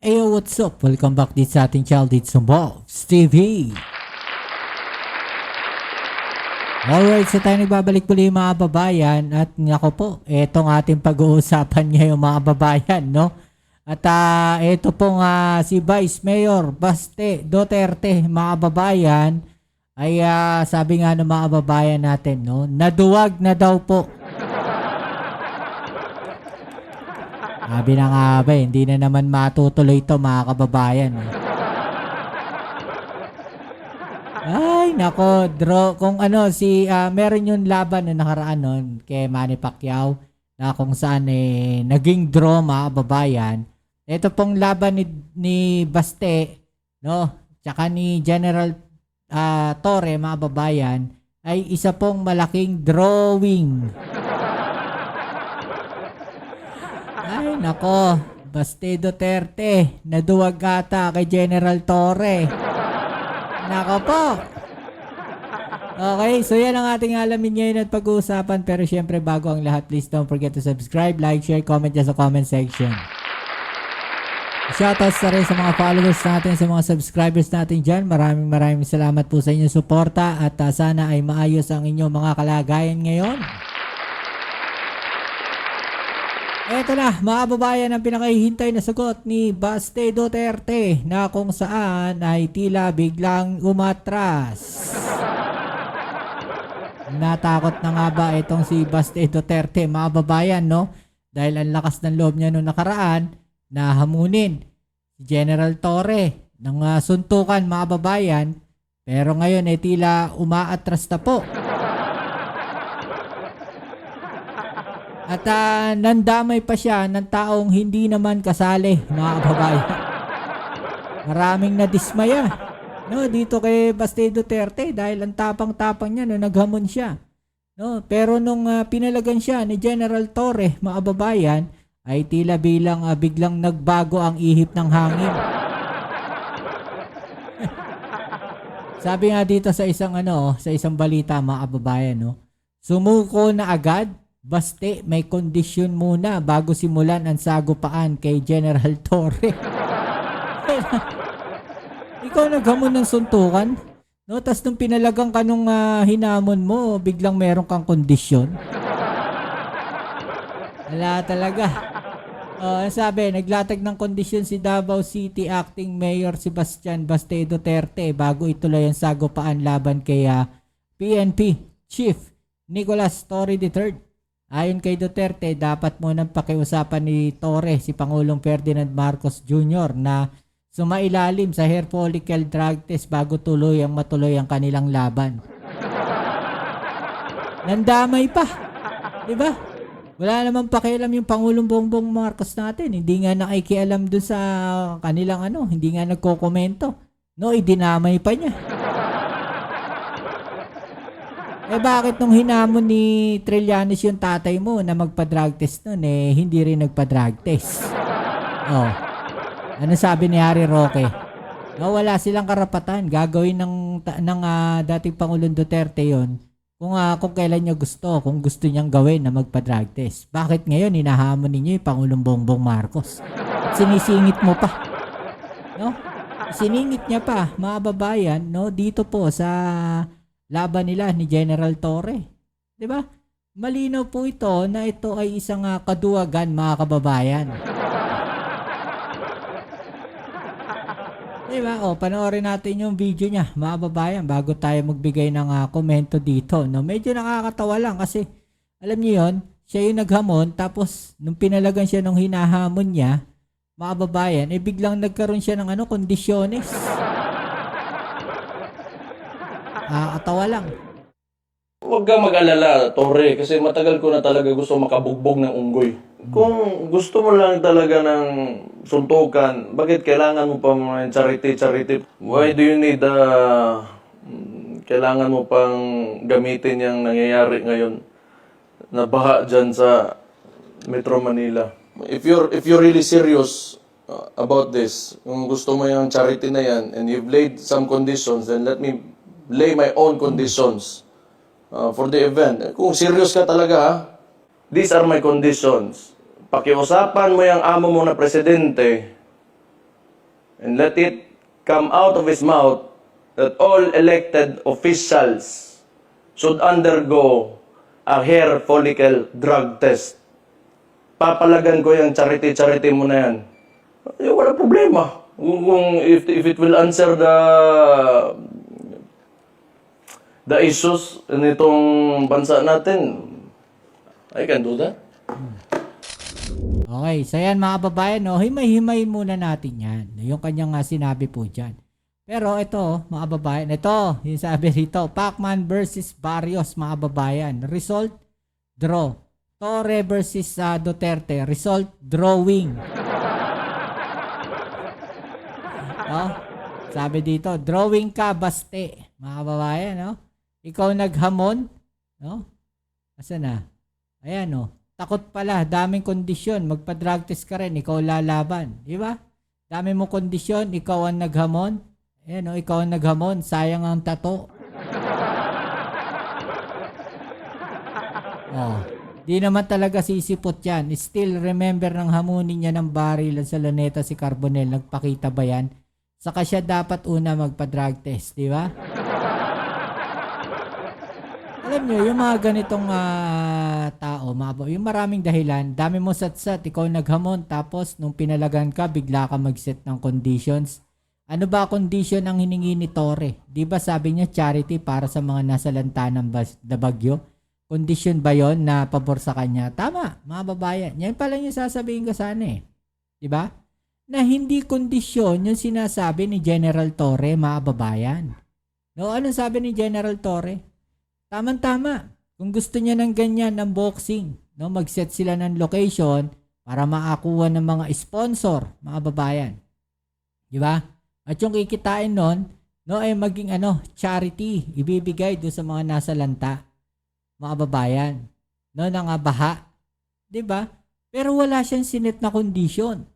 Ayo, what's up? Welcome back dito sa ating channel dito sa Bobs TV. Alright, so tayo nagbabalik muli mga babayan. At nako po, etong ating pag-uusapan ngayon mga babayan, no? At ito pong si Vice Mayor Baste Duterte mga babayan ay sabi nga ng mga babayan natin, no? Naduwag na daw po. Sabi na nga ba, hindi na naman matutuloy ito mga kababayan. Ay, nako, draw. Kung ano, meron yung laban na nakaraan nun kay Manny Pacquiao na kung saan naging draw mga kababayan. Ito pong laban ni Baste, no, tsaka ni General Torre mga kababayan ay isa pong malaking drawing. Ay, nako. Baste Duterte. Naduwag ata kay General Torre. Nako po. Okay, so yan ang ating alamin ngayon at pag-uusapan. Pero syempre, bago ang lahat, please don't forget to subscribe, like, share, comment dyan sa comment section. Shoutouts na rin sa mga followers natin, sa mga subscribers natin dyan. Maraming salamat po sa inyong suporta at sana ay maayos ang inyong mga kalagayan ngayon. Eto na, mga kababayan, ang pinakahihintay na sagot ni Baste Duterte na kung saan ay tila biglang umatras. Natakot na nga ba itong si Baste Duterte, mga kababayan, no? Dahil ang lakas ng loob niya noong nakaraan na hamunin si General Torre ng suntukan, mga kababayan. Pero ngayon ay tila umaatras na po. At nandamay pa siya ng taong hindi naman kasali, mga kababayan. Maraming nadismaya, no, dito kay Baste Duterte dahil ang tapang-tapang niya no, naghamon siya. No, pero nung pinalagan siya ni General Torre, mga kababayan, ay tila biglang nagbago ang ihip ng hangin. Sabi nga dito sa isang balita, mga kababayan, no, sumuko na agad. Baste, may kondisyon muna bago simulan ang sagupaan kay General Torre. Ikaw naghamon ng suntukan? No, tas nung pinalagang ka nung hinamon mo, biglang meron kang kondisyon. Wala talaga. Sabi, naglatag ng kondisyon si Davao City Acting Mayor Sebastian Baste Duterte bago ituloy ang sagupaan laban kay PNP Chief Nicolas Torre III. Ayon kay Duterte, dapat munang pakiusapan ni Torre si Pangulong Ferdinand Marcos Jr. na sumailalim sa hair follicle drug test bago matuloy ang kanilang laban. Nandamay pa. Diba? Wala namang pakialam yung Pangulong Bongbong Marcos natin. Hindi nga nakikialam doon sa kanilang hindi nga nagkokomento. No, idinamay pa niya. Bakit nung hinamon ni Trillanes yung tatay mo na magpa-drug test nun, hindi rin nagpa-drug test? Oh. Ano sabi ni Harry Roque? No, wala silang karapatan. Gagawin ng dating Pangulong Duterte yon kung kailan niya gusto, kung gusto niyang gawin na magpa-drug test. Bakit ngayon hinahamon ninyo yung Pangulong Bongbong Marcos? At sinisingit mo pa. No? Siningit niya pa, mga babayan, no, dito po sa laban nila ni General Torre. 'Di ba? Malinaw po ito na ito ay isang kaduwagan, mga kababayan. 'Di ba? Panoorin natin yung video niya, mga kababayan, bago tayo magbigay ng komento dito, no? Medyo nakakatawa lang kasi alam niyo 'yon, siya yung naghamon tapos nung pinalagan siya nung hinahamon niya, mga kababayan, biglang nagkaroon siya ng kondisyones. Katawa lang. Huwag kang mag-alala, Torre, kasi matagal ko na talaga gusto makabugbog ng unggoy. Kung gusto mo lang talaga ng suntukan, bakit kailangan mo pa mga charity? Why do you need kailangan mo pang gamitin yung nangyayari ngayon na baha dyan sa Metro Manila? If you're really serious about this, kung gusto mo yung charity na yan, and you've laid some conditions, then let me lay my own conditions for the event. Kung serious ka talaga, these are my conditions. Pakiusapan mo yung amo mo na presidente and let it come out of his mouth that all elected officials should undergo a hair follicle drug test. Papalagan ko yung charity mo na yan. Wala problema. If it will answer the issues nitong bansa natin, I can do that. Okay, so yan mga babayan, no, himay-himay muna natin yan. Yung kanyang sinabi po dyan. Pero ito, mga babayan, ito, yung sabi rito, Pacman versus Barrios, mga babayan. Result, draw. Torre versus Duterte, result, drawing. No? Sabi dito, drawing ka, baste. Mga babayan, no? Ikaw naghamon, no? Asa na? Ayan, no? Takot pala, daming kondisyon. Magpa-drug test ka rin, ikaw lalaban. Di ba? Dami mo kondisyon, ikaw ang naghamon. Ayan, no? Ikaw ang naghamon, sayang ang tato. Oh, di naman talaga sisipot yan. Still, remember ng hamunin niya ng baril sa Luneta si Carbonell. Nagpakita ba yan? Saka siya dapat una magpa-drug test, di ba? Alam nyo, yung mga ganitong tao, yung maraming dahilan, dami mo satsat, ikaw naghamon, tapos nung pinalagan ka, bigla ka mag-set ng conditions. Ano ba condition ang hiningi ni Torre? Di ba sabi niya charity para sa mga nasa lantanan na bagyo? Condition ba yon na pabor sa kanya? Tama, mga babayan. Yan pala yung sasabihin ko sana eh. Di ba? Na hindi kondisyon yung sinasabi ni General Torre, mga babayan. No, anong sabi ni General Torre? Tama-tama. Kung gusto niya ng ganyan, ng boxing, no, mag-set sila ng location para makakuha ng mga sponsor, mga babayan. Di ba? At yung kikitain nun, no, ay maging charity, ibibigay doon sa mga nasa lanta, mga babayan. No, ng baha. Di ba? Pero wala siyang sinet na kondisyon.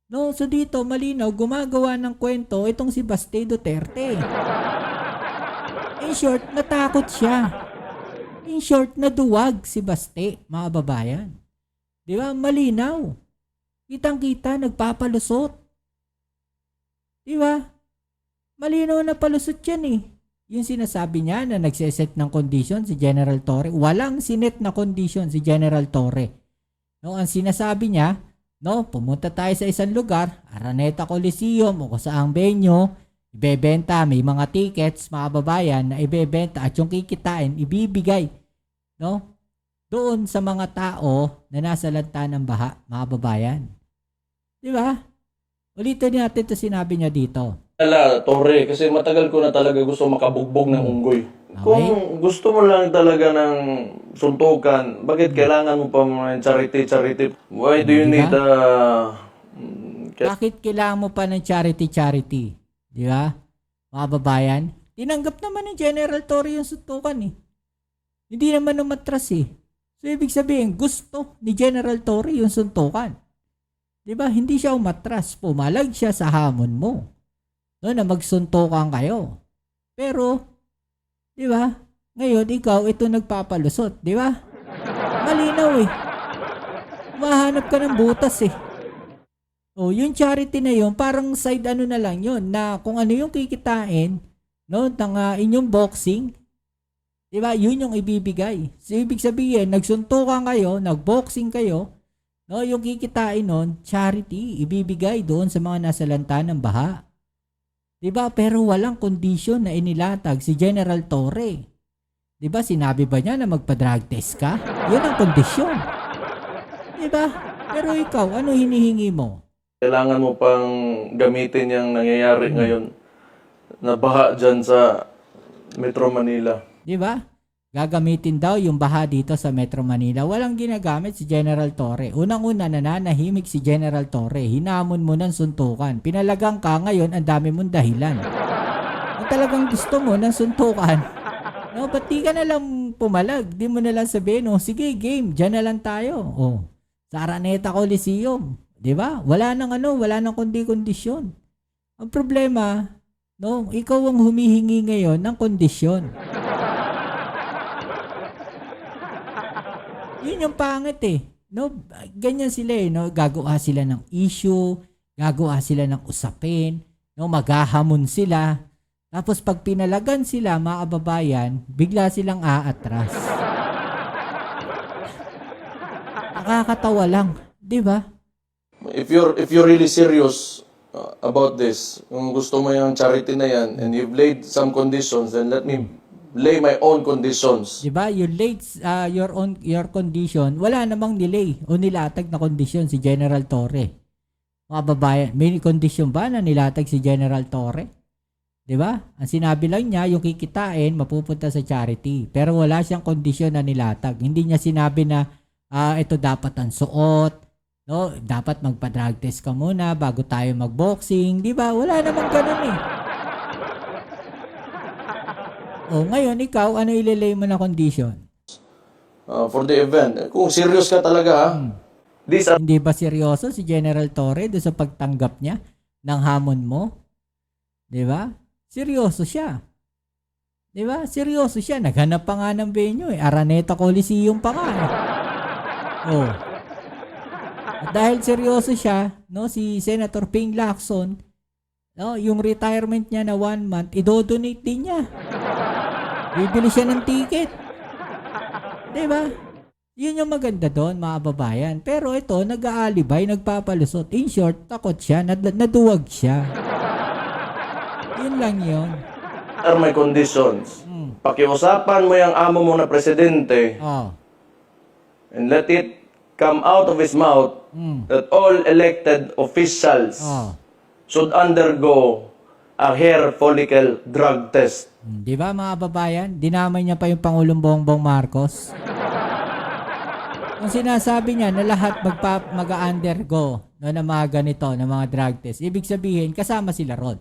No, so dito, malinaw, gumagawa ng kwento itong si Baste Duterte. In short, natakot siya. In short, naduwag si Baste, mga babayan. Di ba? Malinaw. Kitang-kita, nagpapalusot. Di ba? Malinaw na palusot yan eh. Yung sinasabi niya na nagseset ng condition si General Torre, walang sinet na condition si General Torre. No, ang sinasabi niya, no, pumunta tayo sa isang lugar, Araneta Coliseum o saang venue, ibebenta, may mga tickets, mga babayan na ibebenta at yung kikitain, ibibigay, no, doon sa mga tao na nasa lanta ng baha, mga babayan. Di ba? Ulitin natin ito sinabi niya dito. Torre, kasi matagal ko na talaga gusto makabugbog ng unggoy. Okay. Kung gusto mo lang talaga ng suntukan, bakit kailangan mo pa mga charity? Why do you need Bakit kailangan mo pa ng charity? Di ba? Mga babayan, tinanggap naman ni General Torre yung suntukan eh. Hindi naman umatras eh. So ibig sabihin, gusto ni General Torre yung suntukan. Di ba? Hindi siya umatras. Pumalag siya sa hamon mo. No, na magsuntukan kayo. Pero, di ba? Ngayon, ikaw, ito nagpapalusot. Di ba? Malinaw eh. Mahanap ka ng butas eh. O, yung charity na yun, parang side na lang yun, na kung ano yung kikitain, no, ng inyong boxing, di ba? Yun yung ibibigay. So, ibig sabihin, nagsuntukan kayo, nagboxing kayo, no, yung kikitain nun, charity, ibibigay doon sa mga nasa lanta ng baha. Diba? Pero walang kondisyon na inilatag si General Torre. Diba? Sinabi ba niya na magpa-drug test ka? Yun ang kondisyon. Diba? Pero ikaw, ano hinihingi mo? Kailangan mo pang gamitin yung nangyayari ngayon na baha dyan sa Metro Manila. Diba? Gagamitin daw yung baha dito sa Metro Manila. Walang ginagamit si General Torre. Unang-una, nananahimik si General Torre. Hinamon mo ng suntukan. Pinalagang ka ngayon, ang dami mong dahilan. Kung talagang gusto mo ng suntukan, no, ba't di ka na lang pumalag? Di mo na lang sabihin, sige, game, dyan na lang tayo. Sa Araneta Coliseum. Diba? Wala nang kondisyon. Ang problema, no, ikaw ang humihingi ngayon ng kondisyon. Yun yung pangit eh. No, ganyan sila eh, no? Gagawa sila ng issue, Gagawa sila ng usapin, no, maghahamon sila. Tapos pag pinalagan sila, mga kababayan, bigla silang aatras. Nakakatawa lang, 'di ba? If you're really serious about this, kung gusto mo yung charity na yan, and you've laid some conditions, then let me lay my own conditions. 'Di ba? Your condition, wala namang delay o nilatag na kondisyon si General Torre. Mga babayan, may kondisyon ba na nilatag si General Torre? 'Di ba? Ang sinabi lang niya, yung kikitain mapupunta sa charity. Pero wala siyang kondisyon na nilatag. Hindi niya sinabi na ito dapat ang suot, no? Dapat magpa-drug test ka muna bago tayo mag-boxing, 'di ba? Wala namang ganoon eh. Oh, ngayon ikaw ano ilelay mo na condition? For the event. Kung serious ka talaga, ha? These are Hindi ba seryoso si General Torre doon sa pagtanggap niya ng hamon mo? 'Di ba? Seryoso siya. 'Di ba? Seryoso siya. Naghanap pa nga ng venue eh. Araneta Coliseum pa nga. Oh. At dahil seryoso siya, no, si Senator Ping Lacson, no, yung retirement niya na 1 month, idodonate din niya. Bibili siya ng ticket. 'Di ba? Yun yung maganda doon, mga babayan. Pero ito, nag-aalibay, nagpapalusot. In short, takot siya, naduwag siya. Yun lang yun. are my conditions. Pakiusapan mo yung amo mo na presidente Oh. and let it come out of his mouth that all elected officials Oh. should undergo a hair follicle drug test. Di ba mga babayan? Dinamay niya pa yung Pangulong Bongbong Marcos. Kung sinasabi niya na lahat mag-undergo na mga ganito, na mga drug test, ibig sabihin kasama sila ron.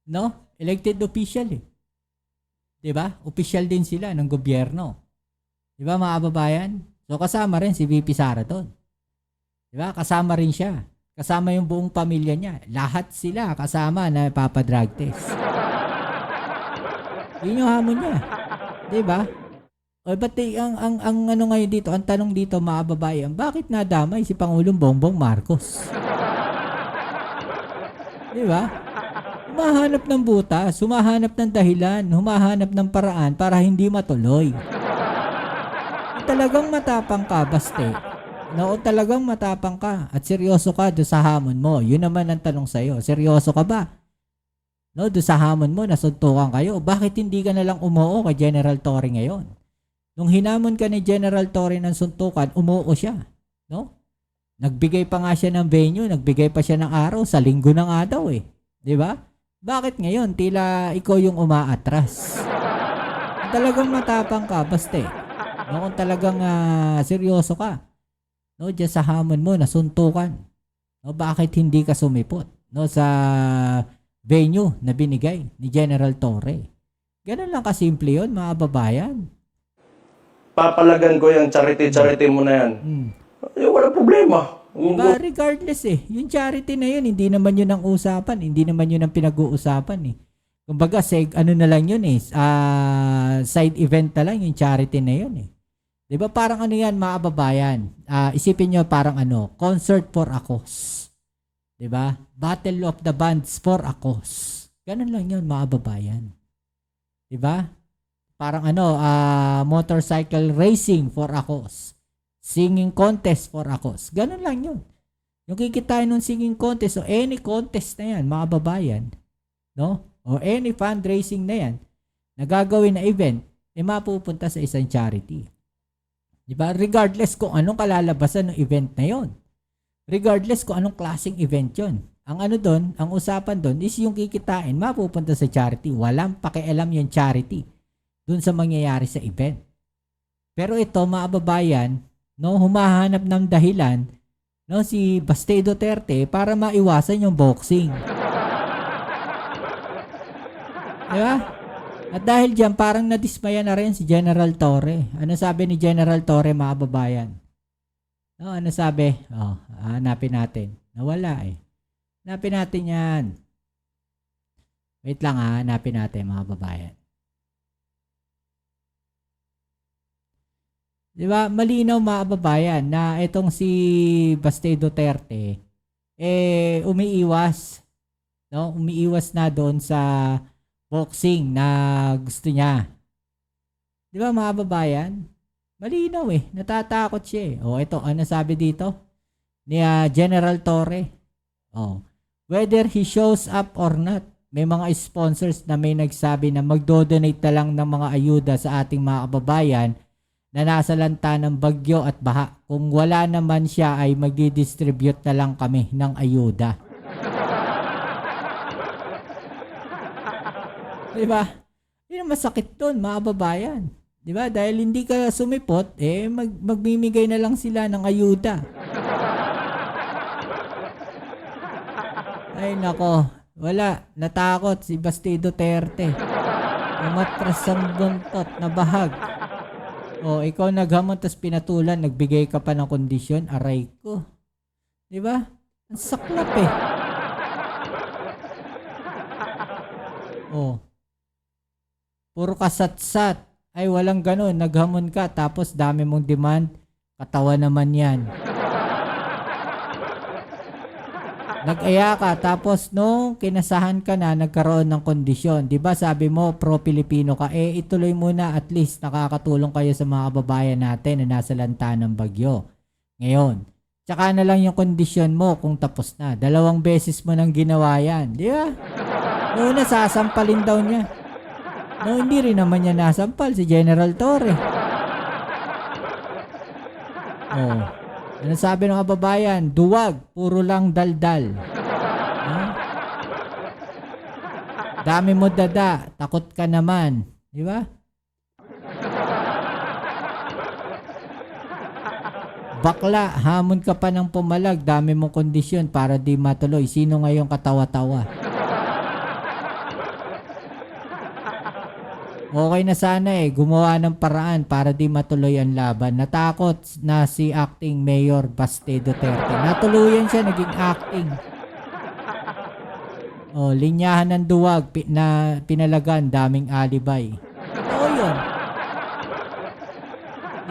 No? Elected official eh. 'Di ba? Official din sila ng gobyerno. 'Di ba mga kababayan? So kasama rin si VP Sara doon. 'Di ba? Kasama rin siya. Kasama yung buong pamilya niya. Lahat sila kasama na papadrug test. Yun yung hamon niya. 'Di ba? O ba't ang ano ngayon dito, ang tanong dito mga kababayan, bakit nadamay si Pangulong Bongbong Marcos? 'Di ba? Humahanap ng butas, humahanap ng dahilan, humahanap ng paraan para hindi matuloy. Kung talagang matapang ka, baste, no, kung talagang matapang ka at seryoso ka doon sa hamon mo, yun naman ang tanong sa'yo, seryoso ka ba? No, doon sa hamon mo, nasuntukan kayo, bakit hindi ka nalang umuo kay General Torre ngayon? Nung hinamon ka ni General Torre ng suntukan, umuo siya, no? Nagbigay pa nga siya ng venue, nagbigay pa siya ng araw, sa linggo na nga daw eh. 'Di ba? Bakit ngayon tila ikaw yung umaatras? Kung talagang matapang ka, baste. No, kung talagang seryoso ka, no, diyan sa hamon mo, nasuntukan. No, bakit hindi ka sumipot, no, sa venue na binigay ni General Torre? Ganun lang kasimple yun, mga babayan. Papalagan ko yung charity mo na yan. Wala problema. Diba, regardless eh, yung charity na yun, hindi naman yun ang usapan, hindi naman yun ang pinag-uusapan eh. Kumbaga, ano na lang yun eh, side event na lang yung charity na yun eh. Diba, parang ano yan mga kababayan, isipin nyo parang ano, concert for a cause. Diba, battle of the bands for a cause. Ganun lang yun mga kababayan. Diba, parang ano, motorcycle racing for a cause. Singing contest for a cause. Ganun lang yun. Yung kikitain ng singing contest o any contest na yan, mga babayan, no? O any fundraising na yan, na gagawin na event, mapupunta sa isang charity. Diba? Regardless kung anong kalalabasan ng event na yon. Regardless kung anong klaseng event yon. Ang ano doon, ang usapan doon is yung kikitain, mapupunta sa charity. Walang pakialam yung charity doon sa mangyayari sa event. Pero ito, mga babayan, no, humahanap ng dahilan, no, si Baste Duterte para maiwasan yung boxing. Diba? At dahil diyan parang nadismaya na rin si General Torre. Ano sabi ni General Torre, mga babayan? No, ano sabi? Oh, hanapin natin. Nawala eh. Hanapin natin yan. Wait lang hanapin natin, mga babayan. Di ba? Malinaw mga kababayan na itong si Baste Duterte, umiiwas. No? Umiiwas na doon sa boxing na gusto niya. Di ba mga babayan? Malinaw natatakot siya ito, ano sabi dito? Ni General Torre. Whether he shows up or not, may mga sponsors na may nagsabi na magdo-donate na lang ng mga ayuda sa ating mga kababayan na nasa lanta ng bagyo at baha. Kung wala naman siya ay magdi-distribute na lang kami ng ayuda. Diba? Yun ang masakit doon, mga kababayan. Diba? Dahil hindi ka sumipot, magmimigay na lang sila ng ayuda. Ay nako, wala. Natakot si Basti Duterte. Umatras ang buntot na bahag. Ikaw naghamon tas pinatulan, nagbigay ka pa ng kondisyon, aray ko. Diba? Ang saklap Puro kasatsat. Ay walang ganun, naghamon ka tapos dami mong demand, katawa naman yan. Nag-aya ka tapos nung kinasahan ka na nagkaroon ng kondisyon. 'Di ba sabi mo pro-Pilipino ka, ituloy muna, at least nakakatulong kayo sa mga kababayan natin na nasa lanta ng bagyo. Ngayon, tsaka na lang yung kondisyon mo kung tapos na. 2 beses mo nang ginawa yan. 'Di ba? Noon sasampalin daw niya. No, hindi rin naman niya nasampal si General Torre. Ano sabi ng kababayan? Duwag, puro lang daldal. Dami mo dada, takot ka naman. Di ba? Bakla, hamon ka pa ng pumalag, dami mong kondisyon para di matuloy. Sino ngayong katawa-tawa? Okay na sana gumawa ng paraan para di matuloy ang laban. Natakot na si acting Mayor Basti Duterte. Natuluyan siya, naging acting. Linyahan ng duwag na pinalagan, daming alibay. Totoo yun.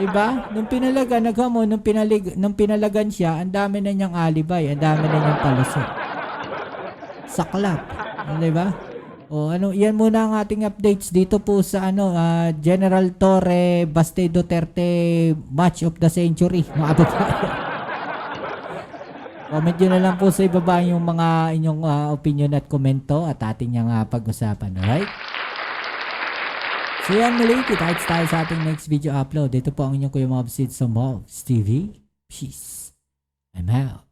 Diba? Nung pinalagan, naghamon, nung pinalagan siya, ang dami na niyang alibay, ang dami na niyang palusot. Saklap. Diba? Yan muna ang ating updates dito po sa General Torre Basti Duterte Match of the Century, mga babae. Comment nyo na lang po sa ibaba yung mga inyong opinion at komento at ating yung pag-usapan. Alright? So yan muli, kita-kits tayo sa ating next video upload. Dito po ang inyong Kuya Mobs sa Mobs TV. Peace. I'm out.